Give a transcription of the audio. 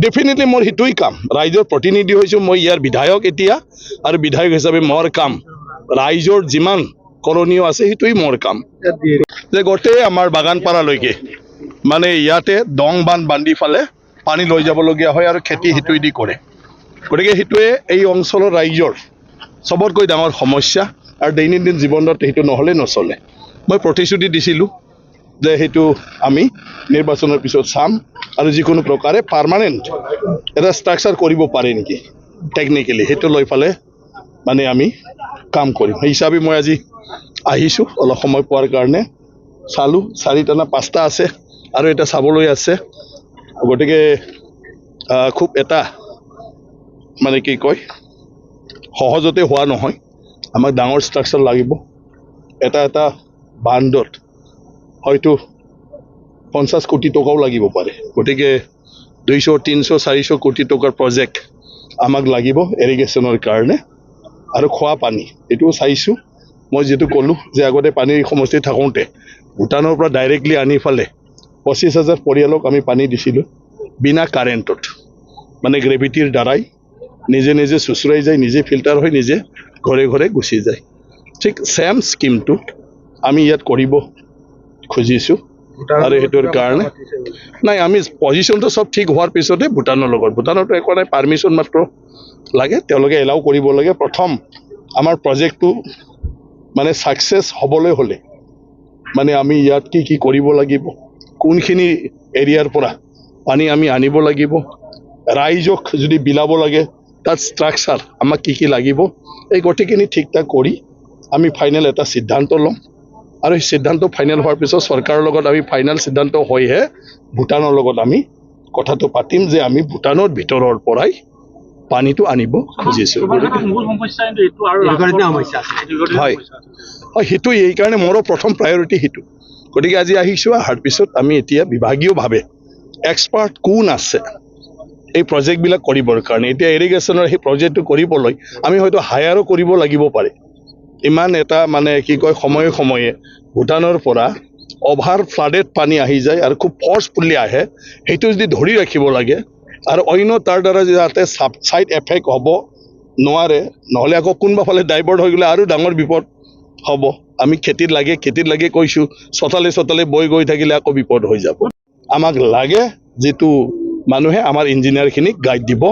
definitely মোৰ সেইটোৱেই কাম ৰাইজৰ প্ৰতিনিধি হৈছোঁ মই ইয়াৰ বিধায়ক এতিয়া আৰু বিধায়ক হিচাপে মোৰ কাম ৰাইজৰ যিমান কৰণীয় আছে সেইটোৱেই মোৰ কাম যে গোটেই আমাৰ বাগানপাৰালৈকে মানে ইয়াতে দং বান্ধ বান্ধি ফালে পানী লৈ যাবলগীয়া হয় আৰু খেতি সেইটোৱেদি কৰে গতিকে সেইটোৱে এই অঞ্চলৰ ৰাইজৰ চবতকৈ ডাঙৰ সমস্যা আৰু দৈনন্দিন জীৱনত সেইটো নহ'লে নচলে মই প্ৰতিশ্ৰুতি দিছিলোঁ যে সেইটো আমি নিৰ্বাচনৰ পিছত চাম আৰু যিকোনো প্ৰকাৰে পাৰ্মানেণ্ট এটা ষ্ট্ৰাকচাৰ কৰিব পাৰে নেকি টেকনিকেলি সেইটো লৈ ফালে মানে আমি কাম কৰিম সেই হিচাপে মই আজি আহিছোঁ অলপ সময় পোৱাৰ কাৰণে চালোঁ 4টা না 5টা আছে আৰু এটা চাবলৈ আছে গতিকে খুব এটা মানে কি কয় সহজতে হোৱা নহয় আমাক ডাঙৰ ষ্ট্ৰাকচাৰ লাগিব এটা বান্ধত হয়তো 50 কোটি টকাও লাগিব পাৰে গতিকে 200, 300, 400 কোটি টকাৰ প্ৰজেক্ট আমাক লাগিব ইৰিগেশ্যনৰ কাৰণে আৰু খোৱা পানী এইটো চাইছোঁ মই যেটো ক'লোঁ যে আগতে পানীৰ সমস্যা থাকোঁতে ভূটানৰ পৰা ডাইৰেক্টলি আনি ফালে 25,000 পৰিয়ালক আমি পানী দিছিলোঁ বিনা কাৰেণ্টত মানে গ্ৰেভিটিৰ দ্বাৰাই নিজে নিজে চুচৰাই যায় নিজে ফিল্টাৰ হৈ নিজে ঘৰে ঘৰে গুচি যায় ঠিক সেম স্কিমটো আমি ইয়াত কৰিব খুজিছোঁ আৰু সেইটোৰ কাৰণে নাই আমি পজিশ্যনটো সব ঠিক হোৱাৰ পিছতে ভূটানৰ লগত ভূটানতো একো নাই পাৰ্মিশ্যন মাত্ৰ লাগে তেওঁলোকে এলাউ কৰিব লাগে প্ৰথম আমাৰ প্ৰজেক্টটো মানে সাকসেস হ'বলৈ হ'লে মানে আমি ইয়াত কি কৰিব লাগিব কোনখিনি এৰিয়াৰ পৰা পানী আমি আনিব লাগিব ৰাইজক যদি বিলাব লাগে তাত ষ্ট্ৰাকচাৰ আমাক কি লাগিব এই গোটেইখিনি ঠিক ঠাক কৰি আমি ফাইনেল এটা সিদ্ধান্ত ল'ম আৰু এই সিদ্ধান্ত ফাইনেল হোৱাৰ পিছত চৰকাৰৰ লগত আমি ফাইনেল সিদ্ধান্ত হৈহে ভূটানৰ লগত আমি কথাটো পাতিম যে আমি ভূটানৰ ভিতৰৰ পৰাই পানীটো আনিব খুজিছোঁ হয় সেইটো এইকাৰণে মোৰো প্ৰথম প্ৰায়ৰিটি সেইটো গতিকে আজি আহিছোঁ অহাৰ পিছত আমি এতিয়া বিভাগীয়ভাৱে এক্সপাৰ্ট কোন আছে এই প্ৰজেক্টবিলাক কৰিবৰ কাৰণে এতিয়া ইৰিগেশ্যনৰ সেই প্ৰজেক্টটো কৰিবলৈ আমি হয়তো হায়াৰো কৰিব লাগিব পাৰে ইমান এটা মানে কি কয় সময়ে সময়ে ভূটানৰ পৰা অভাৰ ফ্লাডেড পানী আহি যায় আৰু খুব ফৰ্চফুলি আহে সেইটো যদি ধৰি ৰাখিব লাগে আৰু অন্য তাৰ দ্বাৰা যাতে ছাইড এফেক্ট হ'ব নোৱাৰে নহ'লে আকৌ কোনোবা ফালে ডাইভাৰ্ট হৈ গ'লে আৰু ডাঙৰ বিপদ হ'ব আমি খেতিত লাগে কৈছোঁ চতালে বৈ গৈ থাকিলে আকৌ বিপদ হৈ যাব আমাক লাগে যিটো মানুহে আমাৰ ইঞ্জিনিয়াৰখিনিক গাইড দিব